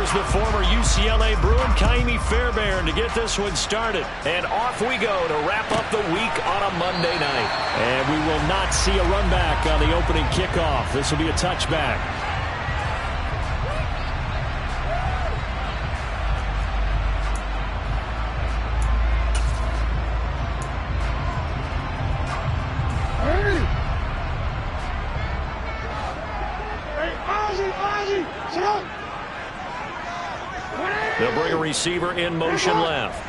here's the former UCLA Bruin, Ka'imi Fairbairn, to get this one started. And off we go to wrap up the week on a Monday night. And we will not see a run back on the opening kickoff. This will be a touchback. They'll bring a receiver in motion left.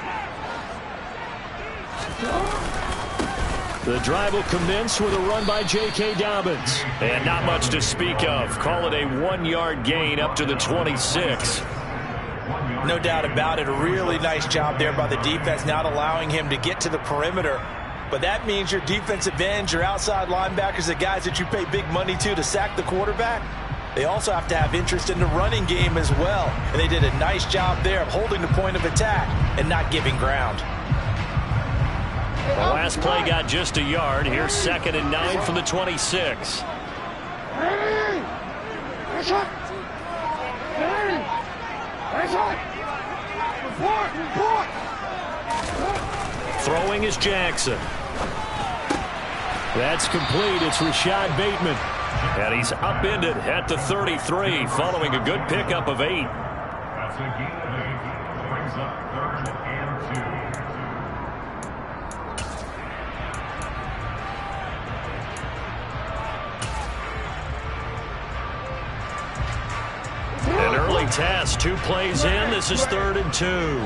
The drive will commence with a run by J.K. Dobbins. And not much to speak of. Call it a 1-yard gain up to the 26. No doubt about it. A really nice job there by the defense, not allowing him to get to the perimeter. But that means your defensive ends, your outside linebackers, the guys that you pay big money to sack the quarterback, they also have to have interest in the running game as well. And they did a nice job there of holding the point of attack and not giving ground. The last play got just a yard. Here's 2nd and 9 from the 26. Throwing is Jackson. That's complete. It's Rashad Bateman. And he's upended at the 33 following a good pickup of 8. That's a gain of 8. Brings up 3rd and 2. An early test. 2 plays in. This is 3rd and 2.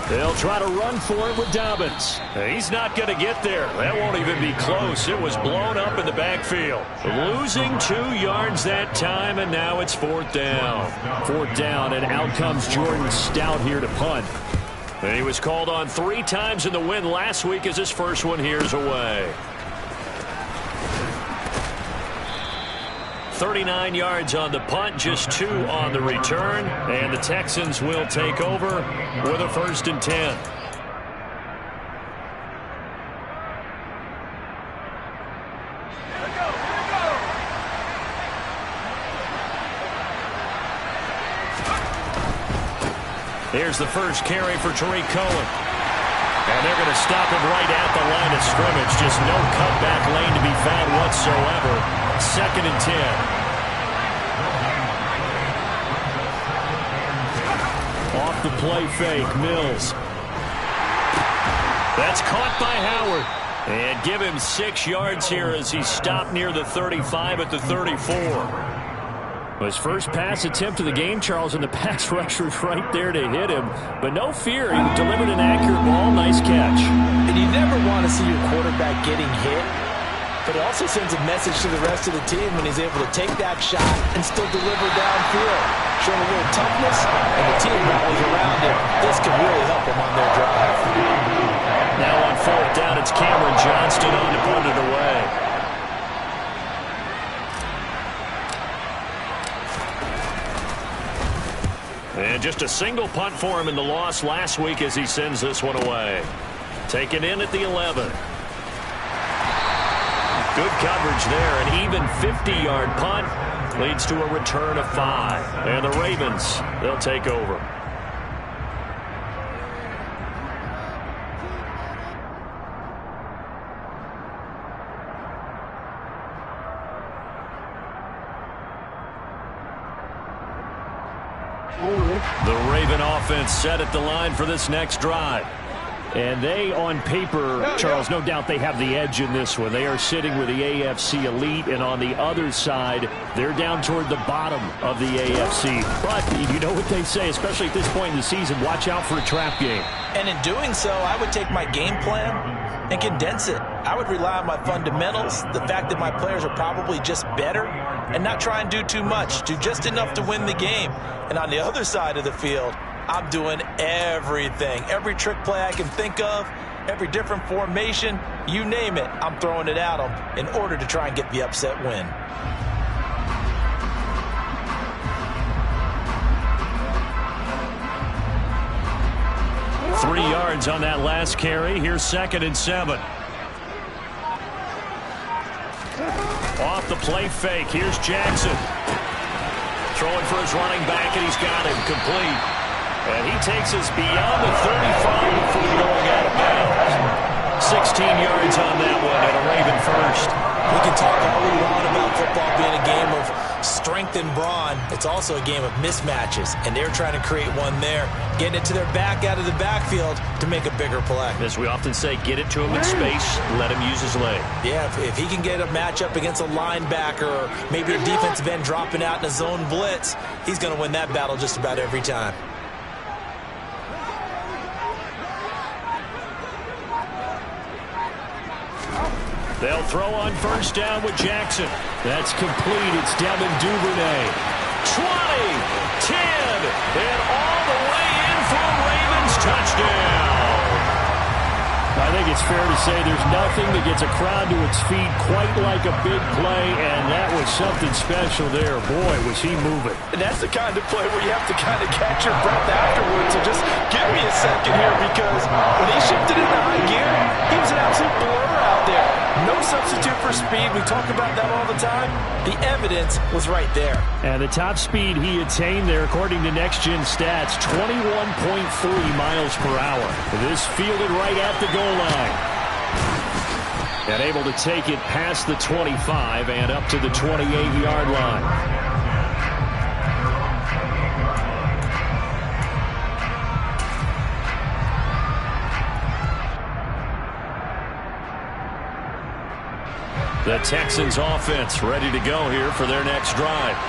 They'll try to run for it with Dobbins. He's not going to get there. That won't even be close. It was blown up in the backfield. Losing 2 yards that time, and now it's 4th down. 4th down, and out comes Jordan Stout here to punt. And he was called on 3 times in the win last week as his first one here's away. 39 yards on the punt, just 2 on the return, and the Texans will take over with a 1st and 10. Here's the first carry for Tariq Cohen. And they're going to stop him right at the line of scrimmage. Just no cutback lane to be found whatsoever. 2nd and 10. Off the play fake, Mills. That's caught by Howard. And give him 6 yards here as he stopped near the 35 at the 34. His first pass attempt of the game, Charles, and the pass rusher's right there to hit him. But no fear, he delivered an accurate ball. Nice catch. And you never want to see your quarterback getting hit. But it also sends a message to the rest of the team when he's able to take that shot and still deliver downfield. Showing a little toughness, and the team rallies around him. This could really help them on their drive. Now on 4th down, it's Cameron Johnston on to punt it away. And just a single punt for him in the loss last week as he sends this one away. Taken in at the 11. Good coverage there. An even 50-yard punt leads to a return of 5. And the Ravens, they'll take over. The Raven offense set at the line for this next drive. And they, on paper, Charles, no doubt they have the edge in this one. They are sitting with the AFC elite, and on the other side, they're down toward the bottom of the AFC. But you know what they say, especially at this point in the season, watch out for a trap game. And in doing so, I would take my game plan and condense it. I would rely on my fundamentals, the fact that my players are probably just better, and not try and do too much, do just enough to win the game. And on the other side of the field, I'm doing everything. Every trick play I can think of, every different formation, you name it, I'm throwing it at them in order to try and get the upset win. 3 yards on that last carry. Here's 2nd and 7. Off the play fake. Here's Jackson. Throwing for his running back, and he's got him complete. And he takes us beyond the 35 before going out of bounds. 16 yards on that one, and a Raven first. We can talk all we want about football being a game of strength and brawn. It's also a game of mismatches, and they're trying to create one there, getting it to their back out of the backfield to make a bigger play. As we often say, get it to him in space, let him use his leg. Yeah, if he can get a matchup against a linebacker or maybe a defensive end dropping out in a zone blitz, he's going to win that battle just about every time. They'll throw on first down with Jackson. That's complete. It's Devin Duvernay. 20, 10, and all the way in for a Ravens touchdown. I think it's fair to say there's nothing that gets a crowd to its feet quite like a big play, and that was something special there. Boy, was he moving. And that's the kind of play where you have to kind of catch your breath afterwards. So just give me a second here, because when he shifted into high gear, he was an absolute blur out there. No substitute for speed. We talk about that all the time. The evidence was right there. And the top speed he attained there, according to Next Gen Stats, 21.3 miles per hour. This fielded right at the goal line. And able to take it past the 25 and up to the 28-yard line. The Texans offense ready to go here for their next drive.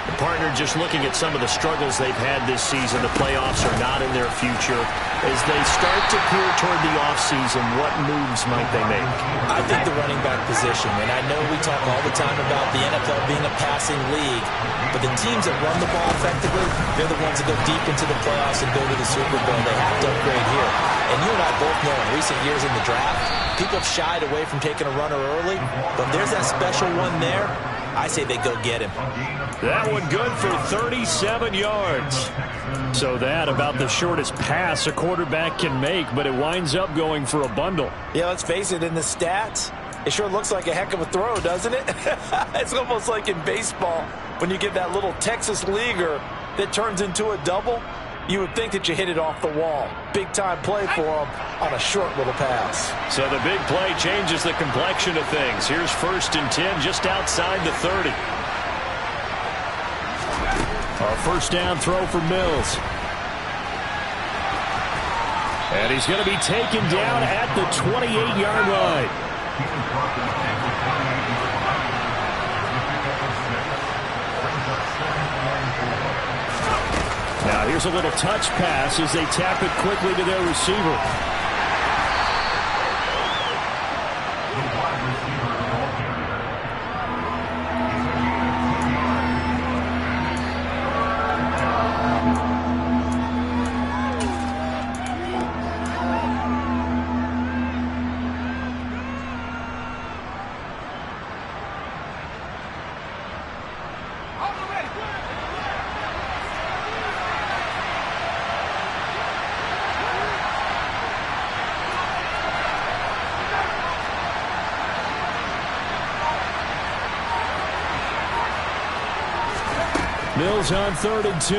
The partner just looking at some of the struggles they've had this season. The playoffs are not in their future. As they start to peer toward the offseason, what moves might they make? I think the running back position, and I know we talk all the time about the NFL being a passing league, but the teams that run the ball effectively, they're the ones that go deep into the playoffs and go to the Super Bowl. They have to upgrade here. And you and I both know in recent years in the draft, people have shied away from taking a runner early, but if there's that special one there, I say they go get him. That one good for 37 yards. So that about the shortest pass a quarterback can make, but it winds up going for a bundle. Yeah, let's face it, in the stats, it sure looks like a heck of a throw, doesn't it? It's almost like in baseball when you get that little Texas leaguer that turns into a double. You would think that you hit it off the wall. Big-time play for him on a short little pass. So the big play changes the complexion of things. Here's 1st and 10 just outside the 30. A first down throw for Mills. And he's going to be taken down at the 28-yard line. Now here's a little touch pass as they tap it quickly to their receiver. Mills on 3rd and 2.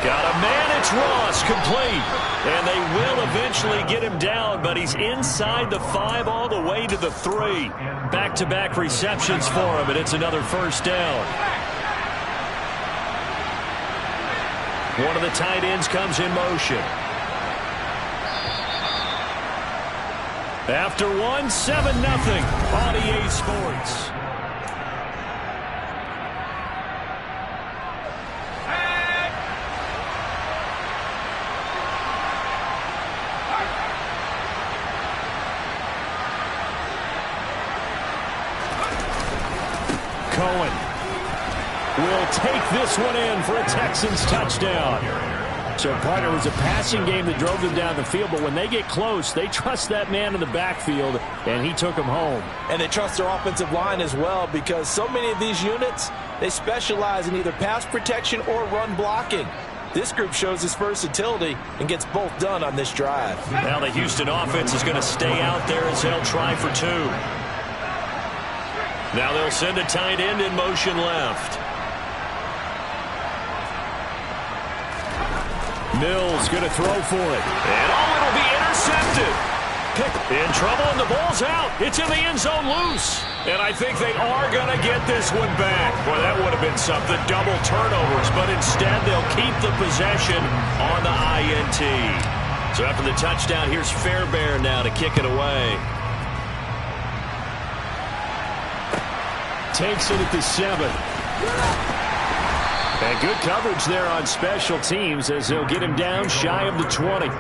Got a man, it's Ross, complete. And they will eventually get him down, but he's inside the 5 all the way to the 3. Back-to-back receptions for him, and it's another first down. One of the tight ends comes in motion. After one, 7-0 on EA Sports. Cohen will take this one in for a Texans touchdown. So, partner, it was a passing game that drove them down the field, but when they get close, they trust that man in the backfield, and he took them home. And they trust their offensive line as well, because so many of these units, they specialize in either pass protection or run blocking. This group shows its versatility and gets both done on this drive. Now the Houston offense is going to stay out there as they'll try for 2. Now they'll send a tight end in motion left. Mills going to throw for it. And it'll be intercepted. In trouble, and the ball's out. It's in the end zone loose. And I think they are going to get this one back. Boy, that would have been something. Double turnovers, but instead they'll keep the possession on the INT. So after the touchdown, here's Fairbairn now to kick it away. Takes it at the 7. And good coverage there on special teams as they'll get him down shy of the 20.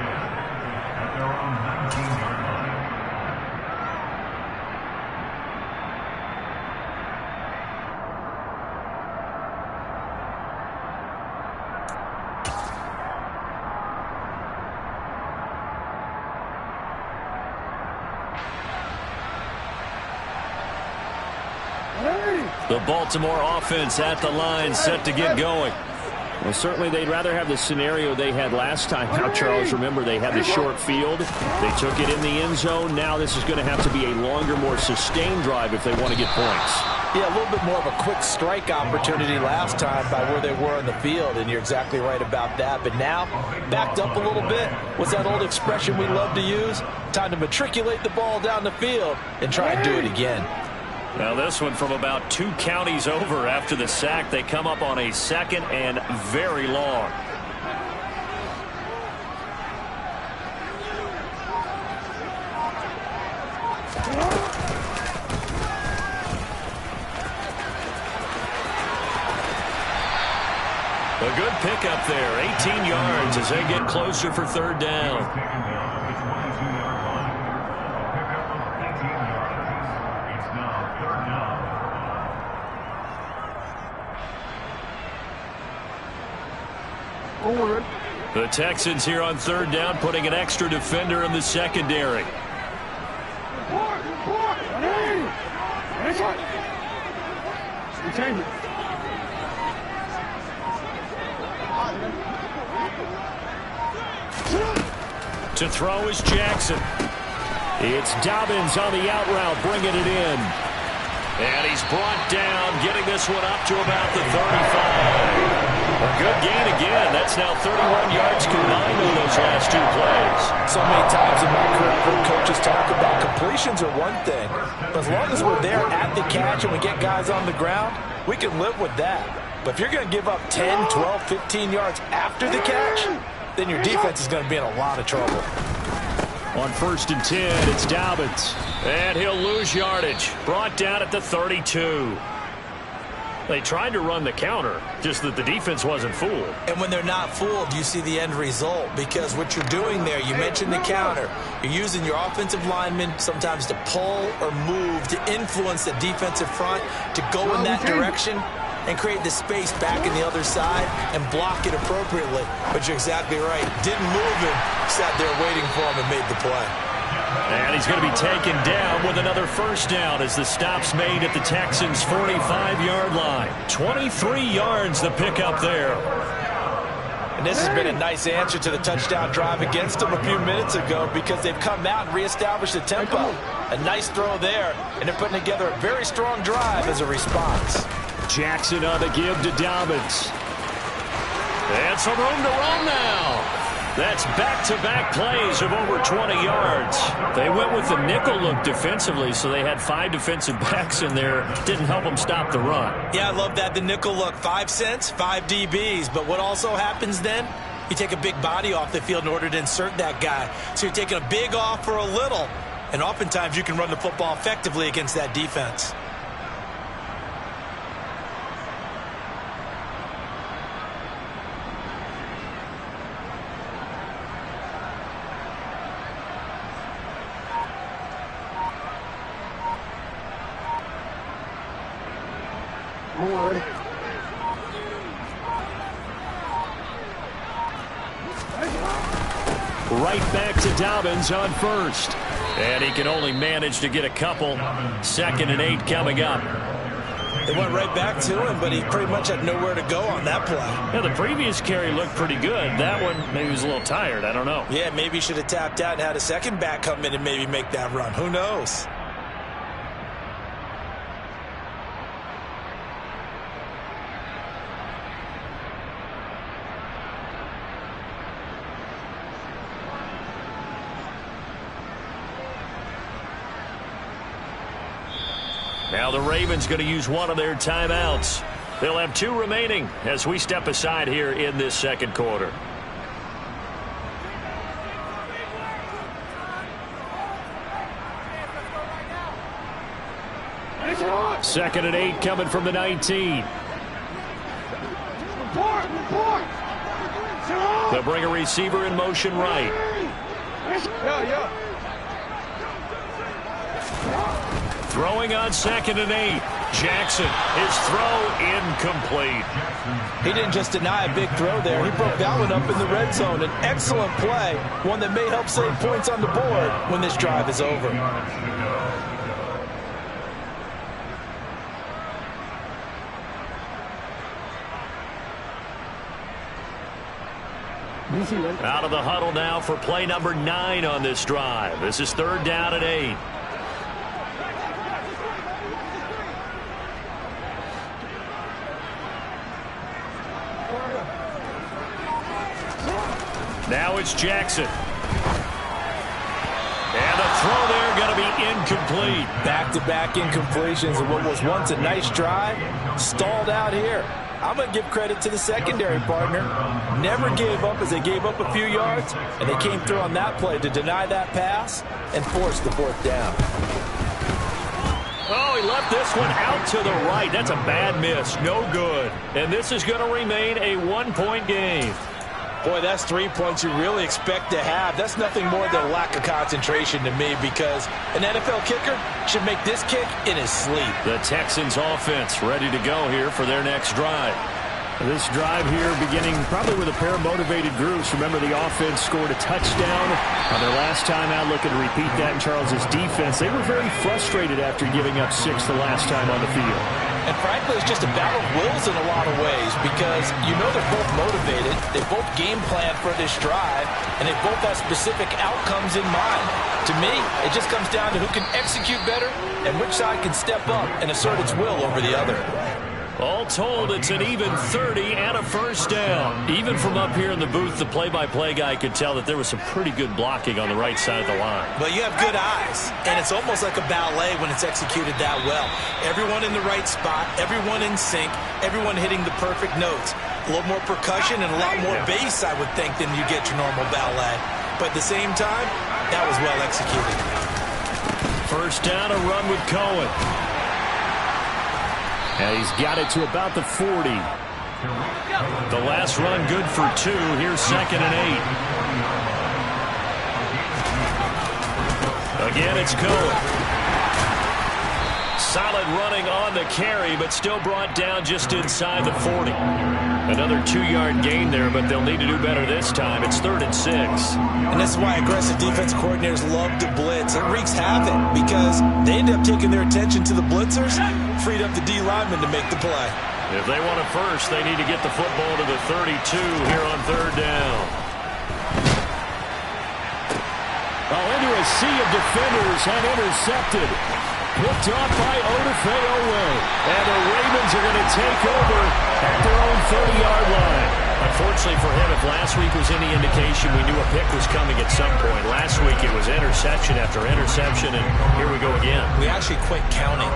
The Baltimore offense at the line, set to get going. Well, certainly they'd rather have the scenario they had last time. Now, Charles, remember, they had the short field. They took it in the end zone. Now this is going to have to be a longer, more sustained drive if they want to get points. Yeah, a little bit more of a quick strike opportunity last time by where they were in the field, and you're exactly right about that. But now, backed up a little bit. What's that old expression we love to use? Time to matriculate the ball down the field and try and do it again. Now this one from about 2 counties over after the sack. They come up on a 2nd and very long. A good pickup there, 18 yards as they get closer for 3rd down. The Texans here on 3rd down, putting an extra defender in the secondary. To throw is Jackson. It's Dobbins on the out route, bringing it in. And he's brought down, getting this one up to about the 35. A good gain again. That's now 31 yards combined in those last 2 plays. So many times in my career, I've heard coaches talk about completions are one thing. But as long as we're there at the catch and we get guys on the ground, we can live with that. But if you're going to give up 10, 12, 15 yards after the catch, then your defense is going to be in a lot of trouble. On 1st and 10, it's Dobbins. And he'll lose yardage. Brought down at the 32. They tried to run the counter, just that the defense wasn't fooled. And when they're not fooled, you see the end result. Because what you're doing there, you mentioned the counter. You're using your offensive linemen sometimes to pull or move, to influence the defensive front, to go in that direction and create the space back in the other side and block it appropriately. But you're exactly right. Didn't move him, sat there waiting for him and made the play. And he's going to be taken down with another 1st down as the stop's made at the Texans' 45-yard line. 23 yards the pickup there. And this has been a nice answer to the touchdown drive against them a few minutes ago because they've come out and reestablished the tempo. A nice throw there, and they're putting together a very strong drive as a response. Jackson on the give to Dobbins. And some room to run now. That's back-to-back plays of over 20 yards. They went with the nickel look defensively, so they had 5 defensive backs in there. Didn't help them stop the run. Yeah, I love that, the nickel look. 5 cents, 5 DBs. But what also happens then? You take a big body off the field in order to insert that guy. So you're taking a big off for a little. And oftentimes you can run the football effectively against that defense. Right back to Dobbins on 1st. And he can only manage to get a couple. 2nd and 8 coming up. It went right back to him, but he pretty much had nowhere to go on that play. Yeah, the previous carry looked pretty good. That one, maybe he was a little tired. I don't know. Yeah, maybe he should have tapped out and had a second back come in and maybe make that run. Who knows? Now the Ravens going to use one of their timeouts. They'll have 2 remaining as we step aside here in this second quarter. Second and 8 coming from the 19. They'll bring a receiver in motion right. Throwing on second and 8. Jackson, his throw incomplete. He didn't just deny a big throw there. He broke that one up in the red zone. An excellent play, one that may help save points on the board when this drive is over. Out of the huddle now for play number 9 on this drive. This is 3rd down and 8. Now it's Jackson. And the throw there going to be incomplete. Back-to-back incompletions of what was once a nice drive. Stalled out here. I'm going to give credit to the secondary partner. Never gave up as they gave up a few yards, and they came through on that play to deny that pass and force the 4th down. Oh, he left this one out to the right. That's a bad miss. No good. And this is going to remain a 1-point game. Boy, that's 3 points you really expect to have. That's nothing more than a lack of concentration to me, because an NFL kicker should make this kick in his sleep. The Texans offense ready to go here for their next drive. This drive here beginning probably with a pair of motivated groups. Remember, the offense scored a touchdown on their last time out, looking to repeat that in Charles's defense. They were very frustrated after giving up 6 the last time on the field. And frankly, it's just a battle of wills in a lot of ways, because you know they're both motivated, they both game plan for this drive, and they both have specific outcomes in mind. To me, it just comes down to who can execute better and which side can step up and assert its will over the other. All told, it's an even 30 and a first down. Even from up here in the booth, the play-by-play guy could tell that there was some pretty good blocking on the right side of the line. Well, you have good eyes, and it's almost like a ballet when it's executed that well. Everyone in the right spot, everyone in sync, everyone hitting the perfect notes. A little more percussion and a lot more bass, I would think, than you get your normal ballet. But at the same time, that was well executed. First down, a run with Cohen. And he's got it to about the 40. The last run good for 2. Here's second and 8. Again, it's Cohen. Solid running on the carry, but still brought down just inside the 40. Another 2-yard gain there, but they'll need to do better this time. It's 3rd and 6. And that's why aggressive defense coordinators love to blitz. It wreaks havoc because they end up taking their attention to the blitzers, freed up the D lineman to make the play. If they want it first, they need to get the football to the 32 here on 3rd down. Oh, into a sea of defenders and intercepted. Picked off by Odafe Oweh. And the Ravens are going to take over at their own 30-yard line. Unfortunately for him, if last week was any indication, we knew a pick was coming at some point. Last week it was interception after interception, and here we go again. We actually quit counting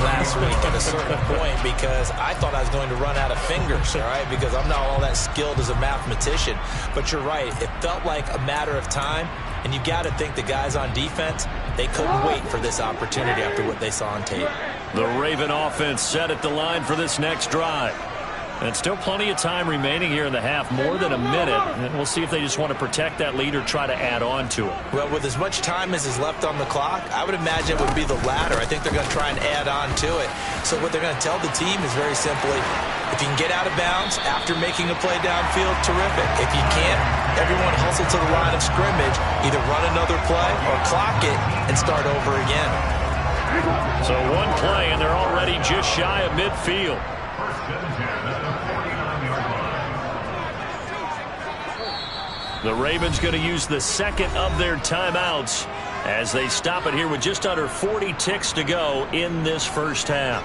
last week at a certain point because I thought I was going to run out of fingers, all right, because I'm not all that skilled as a mathematician. But you're right. It felt like a matter of time, and you got to think the guys on defense, they couldn't wait for this opportunity after what they saw on tape. The Raven offense set at the line for this next drive. And still plenty of time remaining here in the half, more than a minute. And we'll see if they just want to protect that lead or try to add on to it. Well, with as much time as is left on the clock, I would imagine it would be the latter. I think they're going to try and add on to it. So what they're going to tell the team is very simply, if you can get out of bounds after making a play downfield, terrific. If you can't, everyone hustle to the line of scrimmage, either run another play or clock it and start over again. So one play, and they're already just shy of midfield. The Ravens going to use the second of their timeouts as they stop it here with just under 40 ticks to go in this first half.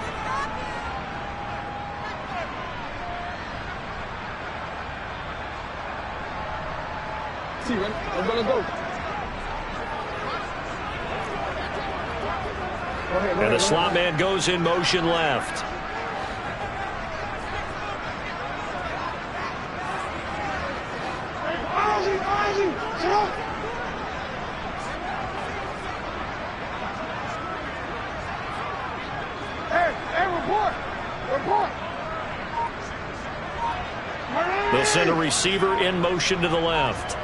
And the slot man goes in motion left. They'll send a receiver in motion to the left.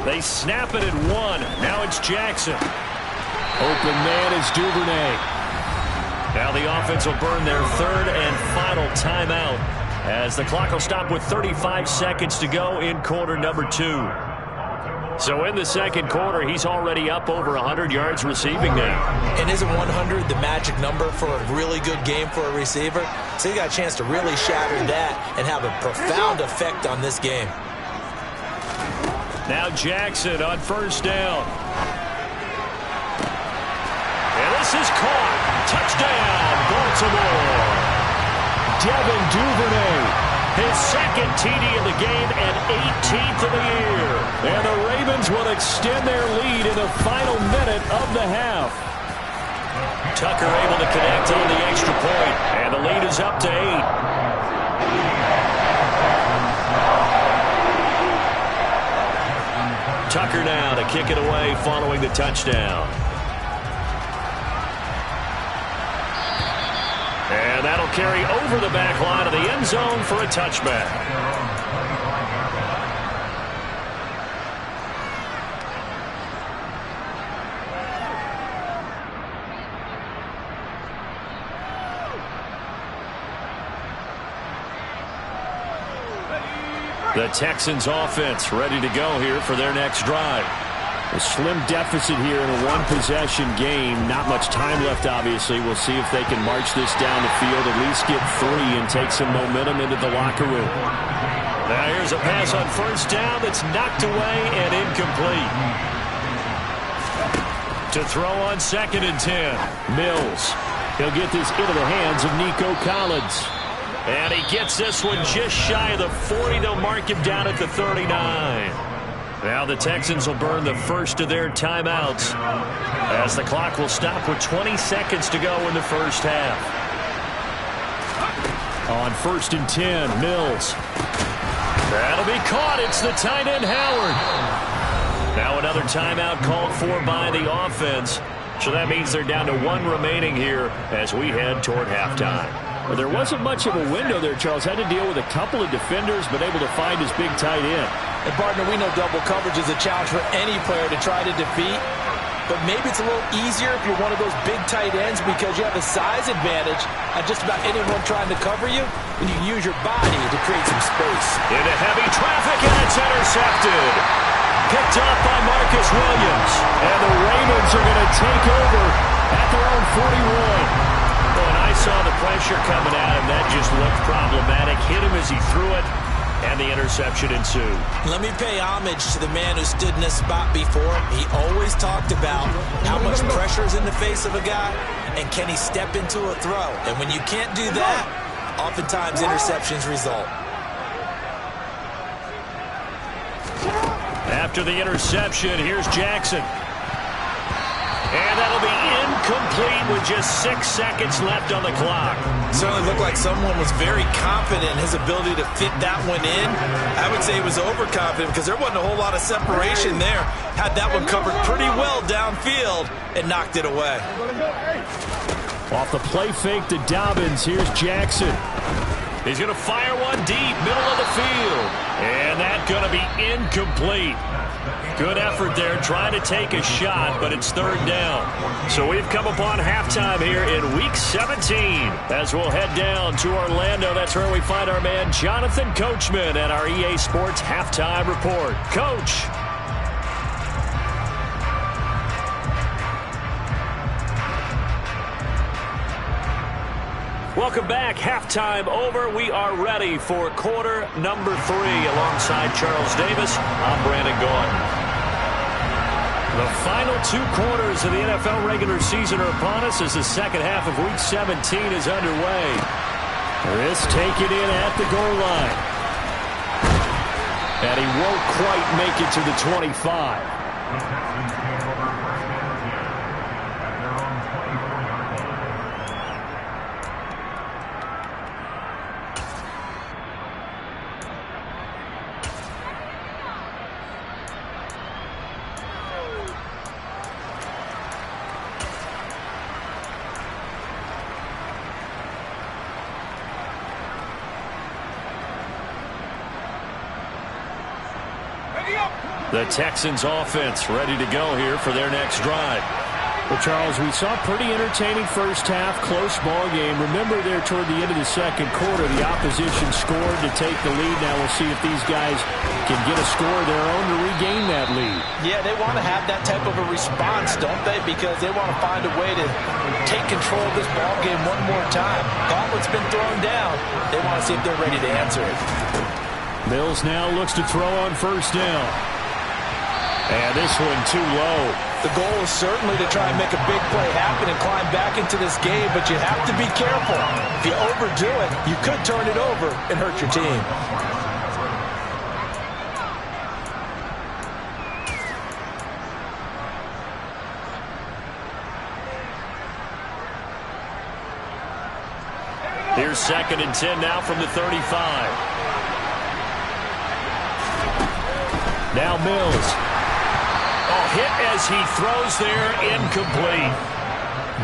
They snap it at one. Now it's Jackson. Open man is Duvernay. Now the offense will burn their third and final timeout as the clock will stop with 35 seconds to go in quarter number 2. So in the second quarter, he's already up over 100 yards receiving now. And isn't 100 the magic number for a really good game for a receiver? So he got a chance to really shatter that and have a profound effect on this game. Now Jackson on first down. And this is caught. Touchdown, Baltimore. Devin Duvernay. His second TD of the game and 18th of the year. And the Ravens will extend their lead in the final minute of the half. Tucker able to connect on the extra point. And the lead is up to 8. Tucker now to kick it away following the touchdown. And that'll carry over the back line of the end zone for a touchback. The Texans offense ready to go here for their next drive. A slim deficit here in a one-possession game. Not much time left, obviously. We'll see if they can march this down the field, at least get 3 and take some momentum into the locker room. Now here's a pass on first down that's knocked away and incomplete. To throw on 2nd and 10. Mills. He'll get this into the hands of Nico Collins. And he gets this one just shy of the 40. They'll mark him down at the 39. Now the Texans will burn the first of their timeouts as the clock will stop with 20 seconds to go in the first half. On 1st and 10, Mills. That'll be caught. It's the tight end, Howard. Now another timeout called for by the offense. So that means they're down to 1 remaining here as we head toward halftime. Well, there wasn't much of a window there, Charles. Had to deal with a couple of defenders, but able to find his big tight end. And, partner, we know double coverage is a challenge for any player to try to defeat. But maybe it's a little easier if you're one of those big tight ends because you have a size advantage on just about anyone trying to cover you, and you can use your body to create some space. Into heavy traffic, and it's intercepted. Picked up by Marcus Williams. And the Ravens are going to take over at their own 41. When I saw the pressure coming at him, that just looked problematic. Hit him as he threw it, and the interception ensued. Let me pay homage to the man who stood in this spot before. He always talked about how much pressure is in the face of a guy, and can he step into a throw. And when you can't do that, oftentimes interceptions result. After the interception, here's Jackson. And that'll be incomplete with just 6 seconds left on the clock. Certainly looked like someone was very confident in his ability to fit that one in. I would say he was overconfident because there wasn't a whole lot of separation there. Had that one covered pretty well downfield and knocked it away. Off the play fake to Dobbins, here's Jackson. He's going to fire one deep, middle of the field. And that's going to be incomplete. Good effort there, trying to take a shot, but it's 3rd down. So we've come upon halftime here in Week 17. As we'll head down to Orlando, that's where we find our man Jonathan Coachman at our EA Sports Halftime Report. Coach. Welcome back. Halftime over. We are ready for quarter number 3. Alongside Charles Davis, I'm Brandon Gaudin. The final 2 quarters of the NFL regular season are upon us as the second half of Week 17 is underway. This taken in at the goal line. And he won't quite make it to the 25. The Texans offense ready to go here for their next drive. Well, Charles, we saw a pretty entertaining first half, close ball game. Remember there toward the end of the second quarter, the opposition scored to take the lead. Now we'll see if these guys can get a score of their own to regain that lead. Yeah, they want to have that type of a response, don't they? Because they want to find a way to take control of this ball game one more time. Gauntlet's been thrown down. They want to see if they're ready to answer it. Mills now looks to throw on first down. And this one too low. The goal is certainly to try and make a big play happen and climb back into this game, but you have to be careful. If you overdo it, you could turn it over and hurt your team. Here's 2nd and 10 now from the 35. Now Mills. Hit as he throws there, incomplete.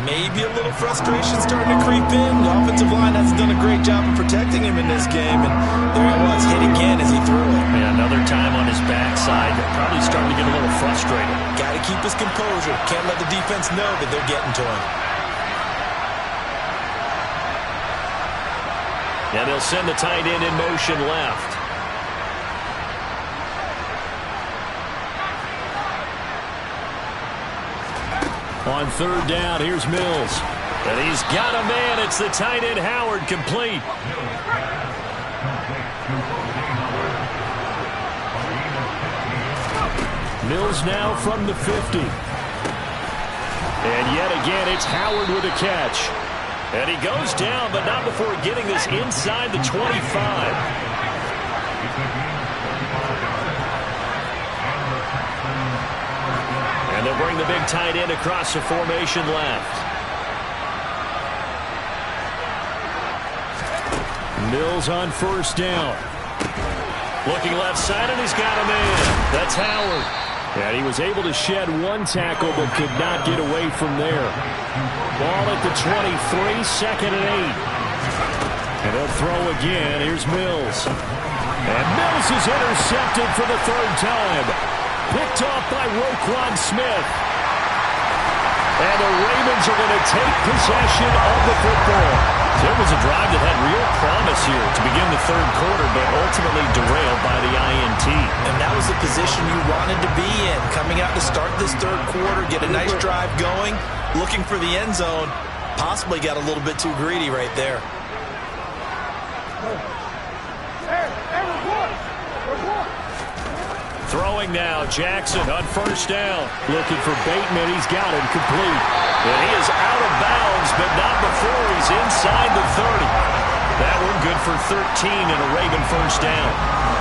Maybe a little frustration starting to creep in. The offensive line hasn't done a great job of protecting him in this game, and there he was, hit again as he threw it. And another time on his backside, probably starting to get a little frustrated. Got to keep his composure. Can't let the defense know that they're getting to him. And they'll send the tight end in motion left. On 3rd down, here's Mills. And he's got a man. It's the tight end, Howard, complete. Mills now from the 50. And yet again, it's Howard with a catch. And he goes down, but not before getting this inside the 25. And they'll bring the big tight end across the formation left. Mills on first down. Looking left side, and he's got a man. That's Howard. And he was able to shed one tackle, but could not get away from there. Ball at the 23, 2nd and 8. And they'll throw again. Here's Mills. And Mills is intercepted for the 3rd time. Picked off by Roquan Smith. And the Ravens are going to take possession of the football. There was a drive that had real promise here to begin the 3rd quarter, but ultimately derailed by the INT. And that was the position you wanted to be in. Coming out to start this 3rd quarter, get a nice drive going, looking for the end zone. Possibly got a little bit too greedy right there. Throwing now, Jackson on first down. Looking for Bateman. He's got him complete. And he is out of bounds, but not before he's inside the 30. That one good for 13 and a Raven first down.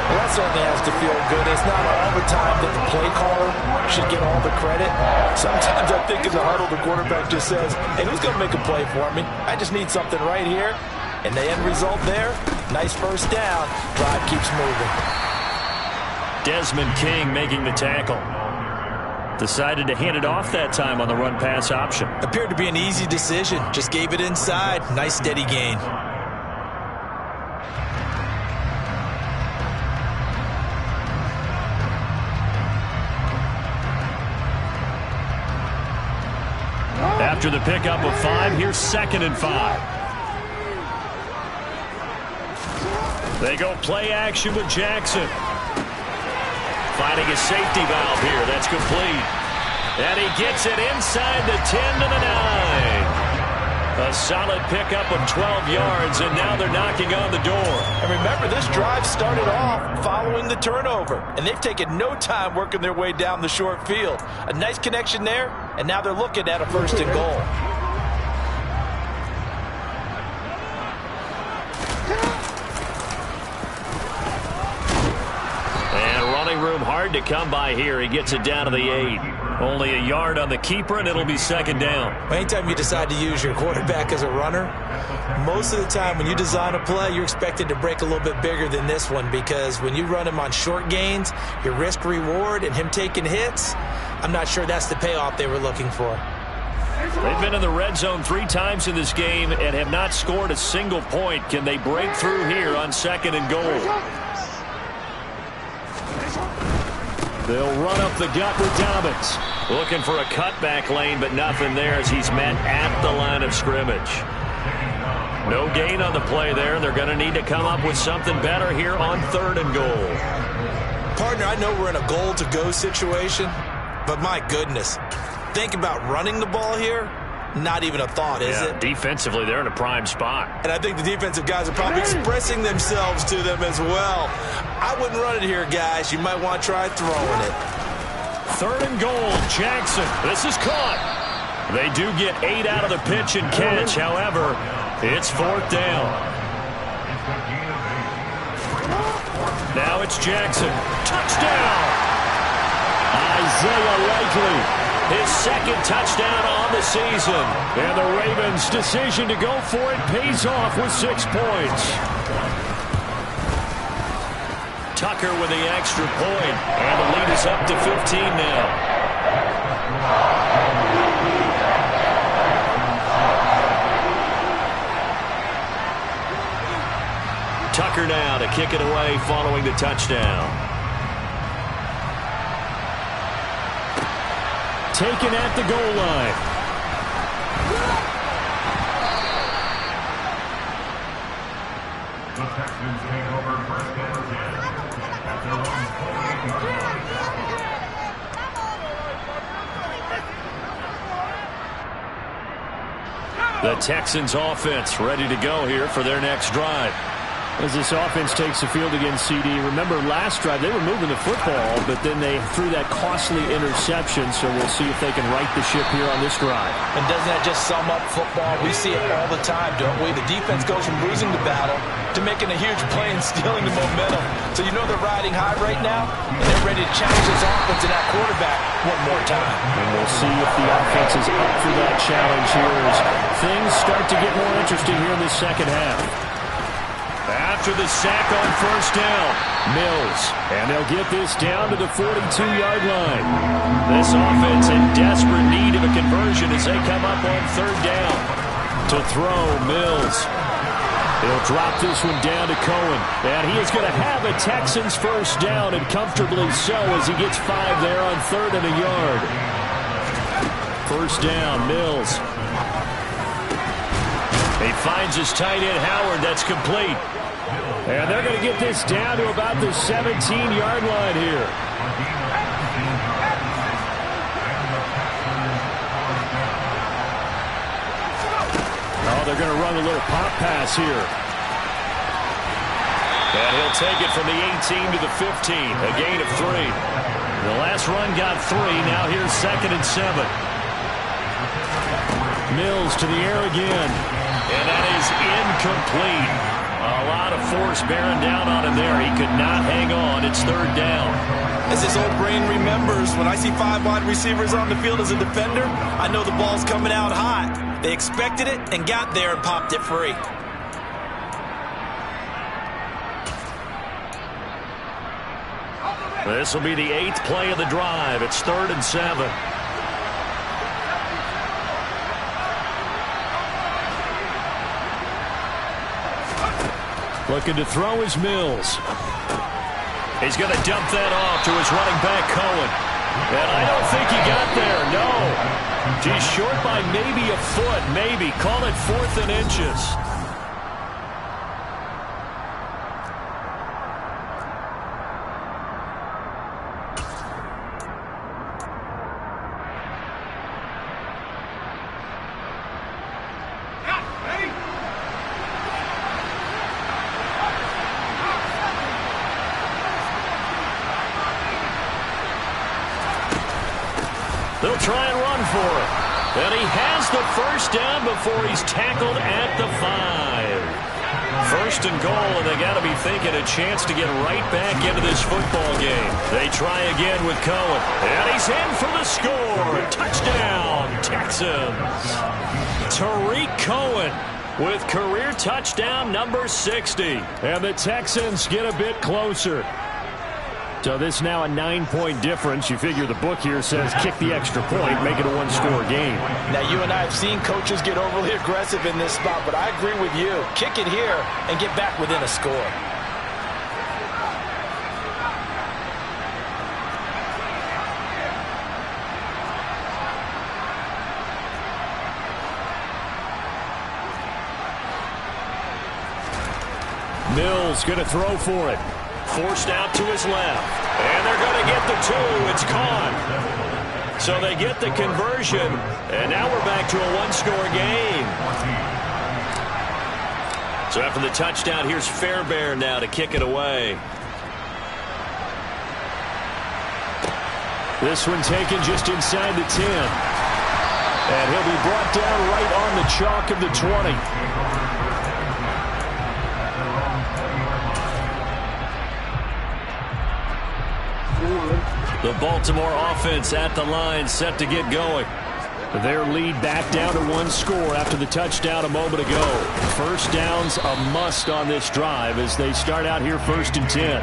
Well, that certainly has to feel good. It's not all the time that the play caller should get all the credit. Sometimes I think in the huddle, the quarterback just says, hey, who's going to make a play for me? I just need something right here. And the end result there, nice first down. Drive keeps moving. Desmond King making the tackle. Decided to hand it off that time on the run-pass option. Appeared to be an easy decision. Just gave it inside. Nice steady gain. After the pickup of 5, here's 2nd and 5. They go play action with Jackson. Finding a safety valve here. That's complete. And he gets it inside the 10 to the 9. A A solid pickup of 12 yards, and now they're knocking on the door. And remember, this drive started off following the turnover, and they've taken no time working their way down the short field. A nice connection there, and now they're looking at a 1st and goal. Room hard to come by here. He gets it down to the 8. Only a yard on the keeper, and it'll be 2nd down. Anytime you decide to use your quarterback as a runner, most of the time when you design a play, you're expected to break a little bit bigger than this one, because when you run him on short gains, your risk-reward and him taking hits, I'm not sure that's the payoff they were looking for. They've been in the red zone 3 times in this game and have not scored a single point. Can they break through here on 2nd and goal? They'll run up the gut with Dobbins. Looking for a cutback lane, but nothing there as he's met at the line of scrimmage. No gain on the play there. They're going to need to come up with something better here on 3rd and goal. Partner, I know we're in a goal-to-go situation, but my goodness, think about running the ball here. Not even a thought, is it? Defensively, they're in a prime spot. And I think the defensive guys are probably expressing themselves to them as well. I wouldn't run it here, guys. You might want to try throwing it. 3rd and goal, Jackson. This is caught. They do get 8 out of the pitch and catch. However, it's 4th down. Now it's Jackson. Touchdown! Isaiah Likely. His 2nd touchdown on the season. And the Ravens' decision to go for it pays off with 6 points. Tucker with the extra point. And the lead is up to 15 now. Tucker now to kick it away following the touchdown. Taken at the goal line. The Texans take over 1st and 10 at their own 48-yard line. The Texans offense ready to go here for their next drive. As this offense takes the field against CD, remember last drive they were moving the football, but then they threw that costly interception, so we'll see if they can right the ship here on this drive. And doesn't that just sum up football? We see it all the time, don't we? The defense goes from losing the battle to making a huge play and stealing the momentum. So you know they're riding high right now, and they're ready to challenge this offense and that quarterback one more time. And we'll see if the offense is up for that challenge here as things start to get more interesting here in the 2nd half. After the sack on 1st down, Mills. And they'll get this down to the 42-yard line. This offense in desperate need of a conversion as they come up on 3rd down. To throw, Mills. He'll drop this one down to Cohen. And he is going to have a Texans 1st down, and comfortably so as he gets 5 there on 3rd and a yard. 1st down, Mills. He finds his tight end, Howard. That's complete. And they're going to get this down to about the 17-yard line here. Oh, they're going to run a little pop pass here. And he'll take it from the 18 to the 15, a gain of 3. The last run got 3. Now here's 2nd and 7. Mills to the air again. And that is incomplete. A lot of force bearing down on him there. He could not hang on. It's 3rd down. As his old brain remembers, when I see 5 wide receivers on the field as a defender, I know the ball's coming out hot. They expected it and got there and popped it free. This will be the 8th play of the drive. It's 3rd and 7. Looking to throw is Mills. He's going to dump that off to his running back, Cohen. And I don't think he got there, no. He's short by maybe a foot, maybe. Call it 4th and inches. They'll try and run for it. And he has the first down before he's tackled at the 5. First and goal, and they got to be thinking a chance to get right back into this football game. They try again with Cohen. And he's in for the score. Touchdown, Texans. Tariq Cohen with career touchdown number 60. And the Texans get a bit closer. So this now a 9-point difference. You figure the book here says kick the extra point, make it a one-score game. Now, you and I have seen coaches get overly aggressive in this spot, but I agree with you. Kick it here and get back within a score. Mills going to throw for it. Forced out to his left. And they're going to get the 2. It's caught. So they get the conversion. And now we're back to a one-score game. So after the touchdown, here's Fairbairn now to kick it away. This one taken just inside the 10. And he'll be brought down right on the chalk of the 20. The Baltimore offense at the line, set to get going. Their lead back down to 1 score after the touchdown a moment ago. First down's a must on this drive as they start out here 1st and 10.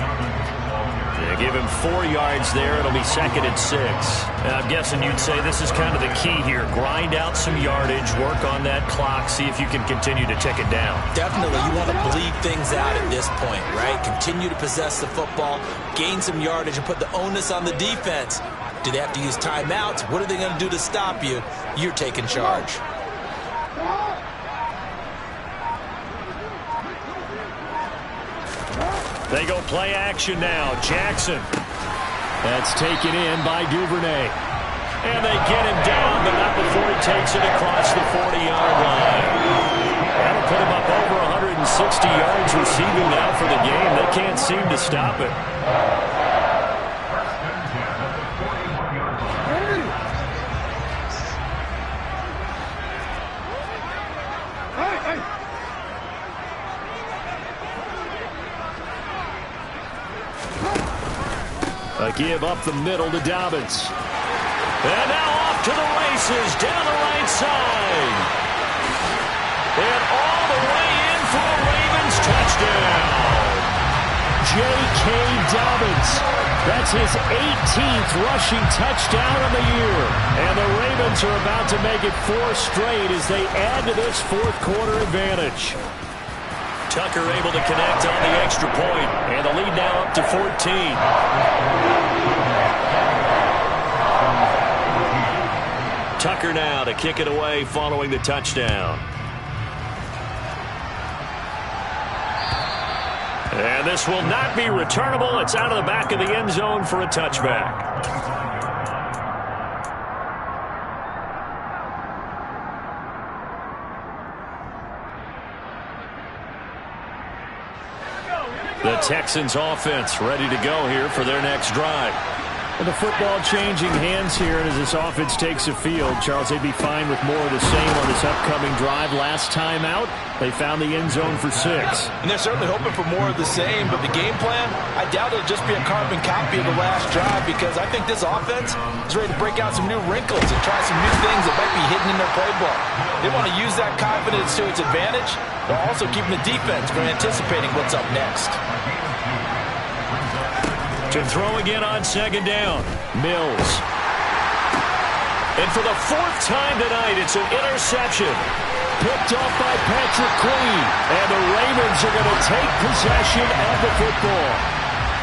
They give him 4 yards there. It'll be 2nd and 6. And I'm guessing you'd say this is kind of the key here. Grind out some yardage, work on that clock, see if you can continue to tick it down. Definitely. You want to bleed things out at this point, right? Continue to possess the football, gain some yardage, and put the onus on the defense. Do they have to use timeouts? What are they going to do to stop you? You're taking charge. They go play action now. Jackson. That's taken in by Duvernay. And they get him down, but not before he takes it across the 40-yard line. That'll put him up over 160 yards receiving now for the game. They can't seem to stop it. A give up the middle to Dobbins. And now off to the races down the right side. And all the way in for a Ravens touchdown. J.K. Dobbins. That's his 18th rushing touchdown of the year. And the Ravens are about to make it 4 straight as they add to this fourth-quarter advantage. Tucker able to connect on the extra point, and the lead now up to 14. Tucker now to kick it away following the touchdown. And this will not be returnable. It's out of the back of the end zone for a touchback. The Texans offense ready to go here for their next drive. And the football changing hands here, and as this offense takes the field, Charles, they'd be fine with more of the same on this upcoming drive. Last time out, they found the end zone for 6. And they're certainly hoping for more of the same, but the game plan, I doubt it'll just be a carbon copy of the last drive, because I think this offense is ready to break out some new wrinkles and try some new things that might be hidden in their playbook. They want to use that confidence to its advantage, while also keeping the defense from anticipating what's up next. To throw again on 2nd down. Mills. And for the 4th time tonight, it's an interception. Picked off by Patrick Queen. And the Ravens are going to take possession of the football.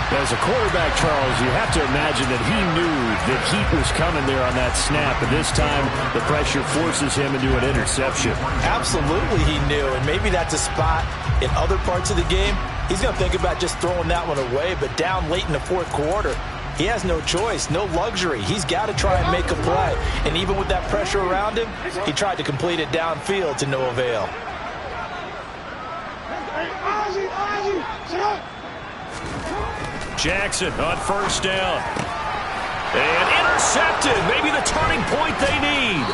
As a quarterback, Charles, you have to imagine that he knew that heat was coming there on that snap. And this time, the pressure forces him into an interception. Absolutely he knew. And maybe that's a spot in other parts of the game. He's going to think about just throwing that one away, but down late in the 4th quarter, he has no choice, no luxury. He's got to try and make a play. And even with that pressure around him, he tried to complete it downfield to no avail. Jackson on 1st down. And intercepted. Maybe the turning point they need.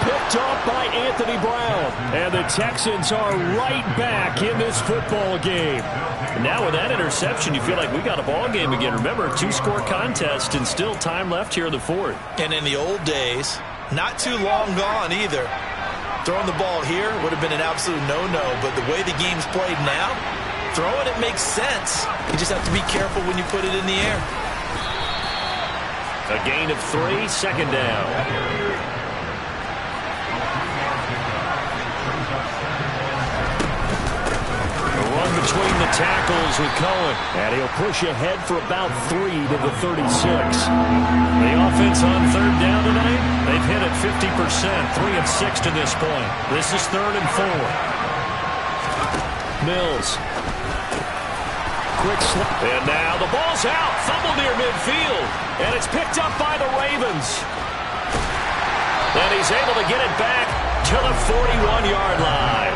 Picked off by Anthony Brown. And the Texans are right back in this football game. And now with that interception, you feel like we got a ball game again. Remember, 2-score contest and still time left here in the fourth. And in the old days, not too long gone either, throwing the ball here would have been an absolute no-no. But the way the game's played now, throwing it makes sense. You just have to be careful when you put it in the air. A gain of 3, second down. A run between the tackles with Cohen. And he'll push ahead for about 3 to the 36. The offense on third down tonight, they've hit it 50%, 3 of 6 to this point. This is 3rd and 4. Mills. Quick slip. And now the ball's out. Fumble near midfield. And it's picked up by the Ravens. And he's able to get it back to the 41-yard line.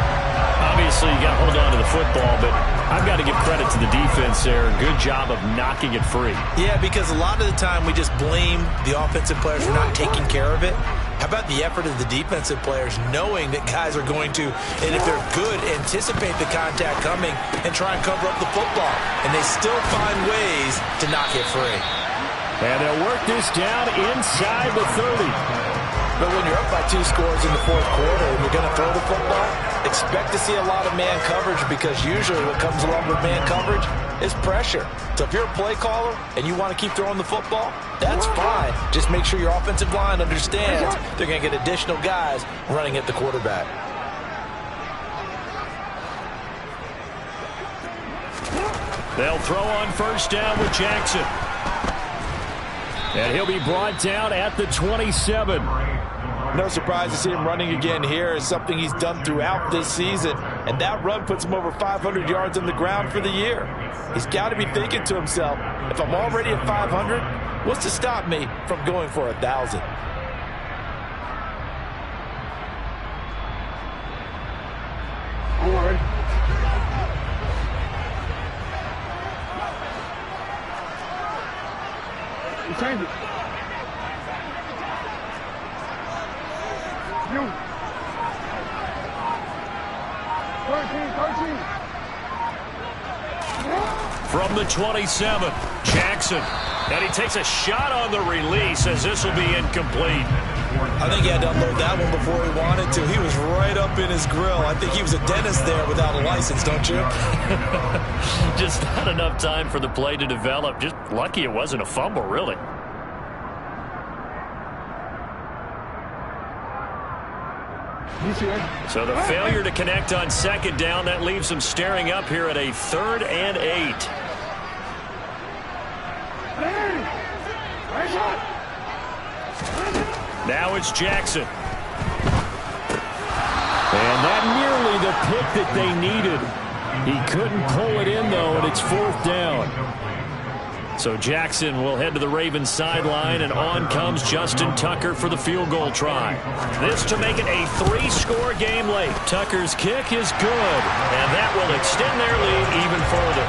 Obviously, you got to hold on to the football, but I've got to give credit to the defense there. Good job of knocking it free. Yeah, because a lot of the time we just blame the offensive players for not taking care of it. How about the effort of the defensive players knowing that guys are going to, and if they're good, anticipate the contact coming and try and cover up the football. And they still find ways to knock it free. And they'll work this down inside the 30. But when you're up by 2 scores in the fourth quarter and you're going to throw the football, expect to see a lot of man coverage, because usually what comes along with man coverage is pressure. So if you're a play caller and you want to keep throwing the football, that's fine. Just make sure your offensive line understands they're going to get additional guys running at the quarterback. They'll throw on first down with Jackson. And he'll be brought down at the 27. No surprise to see him running again here. It's something he's done throughout this season. And that run puts him over 500 yards on the ground for the year. He's got to be thinking to himself, if I'm already at 500, what's to stop me from going for 1,000? Forward. Change it. You. 13. From the 27, Jackson. And he takes a shot on the release as this will be incomplete. I think he had to unload that one before he wanted to. He was right up in his grill. I think he was a dentist there without a license, don't you? Just not enough time for the play to develop. Just lucky it wasn't a fumble, really. So the failure to connect on second down, that leaves them staring up here at a 3rd and 8. Now it's Jackson. And that nearly the pick that they needed. He couldn't pull it in, though, and it's 4th down. So Jackson will head to the Ravens sideline, and on comes Justin Tucker for the field goal try. This to make it a 3-score game late. Tucker's kick is good, and that will extend their lead even further.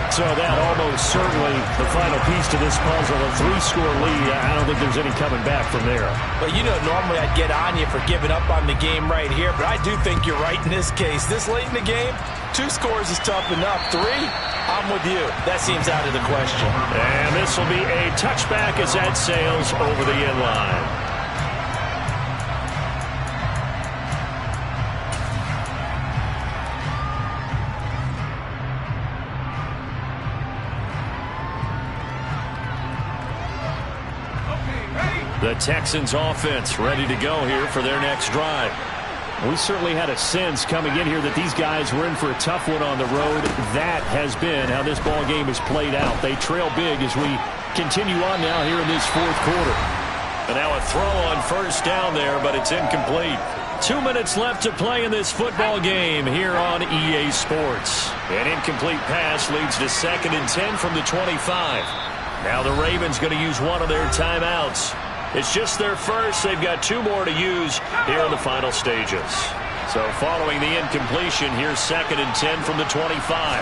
So that almost certainly the final piece to this puzzle, a 3-score lead. I don't think there's any coming back from there. But you know, normally I'd get on you for giving up on the game right here, but I do think you're right in this case. This late in the game, 2 scores is tough enough. 3, I'm with you. That seems out of the question. And this will be a touchback as that sails over the end line. The Texans offense ready to go here for their next drive. We certainly had a sense coming in here that these guys were in for a tough one on the road. That has been how this ball game has played out. They trail big as we continue on now here in this 4th quarter. And now a throw on first down there, but it's incomplete. 2 minutes left to play in this football game here on EA Sports. An incomplete pass leads to 2nd and 10 from the 25. Now the Ravens going to use one of their timeouts. It's just their first. They've got 2 more to use here in the final stages. So following the incompletion, here's 2nd and 10 from the 25.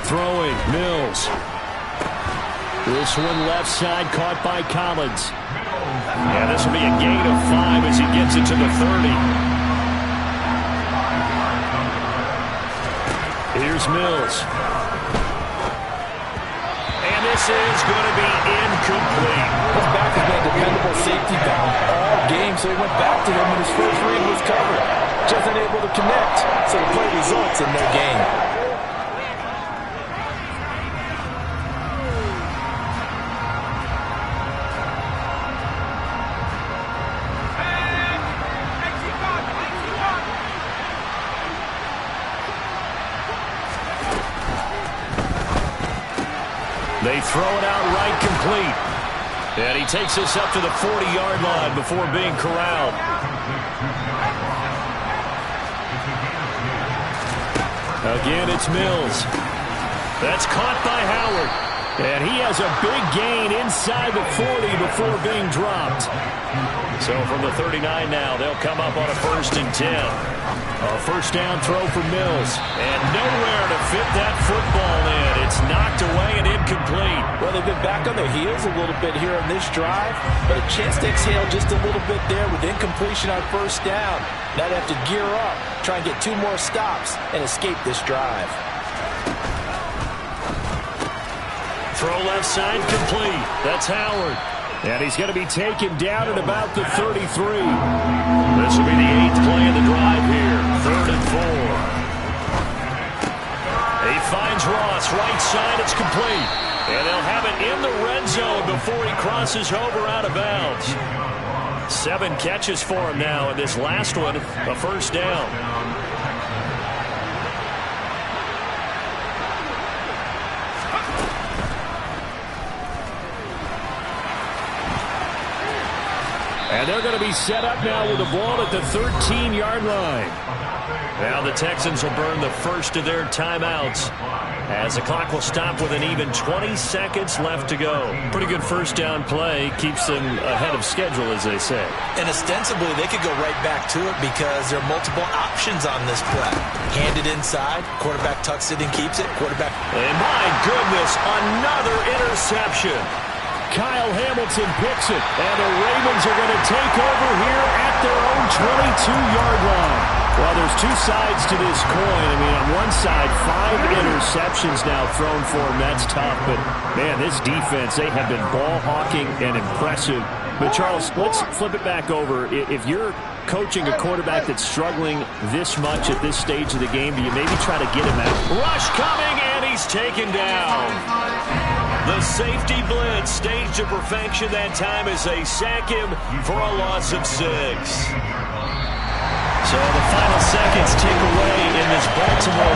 Throwing, Mills. This one left side caught by Collins. Yeah, this will be a gain of 5 as he gets it to the 30. Here's Mills. And this is going to be incomplete. His back has been a dependable safety valve all game, so he went back to him when his first read was covered. Just unable to connect, so the play results in no gain. They throw it out right complete. And he takes us up to the 40-yard line before being corralled. Again, it's Mills. That's caught by Howard. And he has a big gain inside the 40 before being dropped. So from the 39 now, they'll come up on a 1st and 10. A first down throw for Mills. And nowhere to fit that football in. It's knocked away and incomplete. Well, they've been back on their heels a little bit here on this drive, but a chance to exhale just a little bit there with incompletion on first down. Now they have to gear up, try and get 2 more stops, and escape this drive. Throw left side complete. That's Howard. And he's going to be taken down at about the 33. This will be the 8th play of the drive here. 3rd and 4. He finds Ross. Right side, it's complete. And they'll have it in the red zone before he crosses over out of bounds. 7 catches for him now, and this last one, a first down. And they're going to be set up now with the ball at the 13-yard line. Now the Texans will burn the first of their timeouts as the clock will stop with an even 20 seconds left to go. Pretty good first down play. Keeps them ahead of schedule, as they say. And ostensibly, they could go right back to it because there are multiple options on this play. Hand it inside, quarterback tucks it and keeps it, quarterback. And my goodness, another interception. Kyle Hamilton picks it, and the Ravens are going to take over here at their own 22-yard line. Well, there's 2 sides to this coin. I mean, on one side, 5 interceptions now thrown for him. That's tough. But, man, this defense, they have been ball hawking and impressive. But, Charles, let's flip it back over. If you're coaching a quarterback that's struggling this much at this stage of the game, do you maybe try to get him out? Rush coming, and he's taken down. The safety blitz staged to perfection that time as they sack him for a loss of 6. So the final seconds tick away in this Baltimore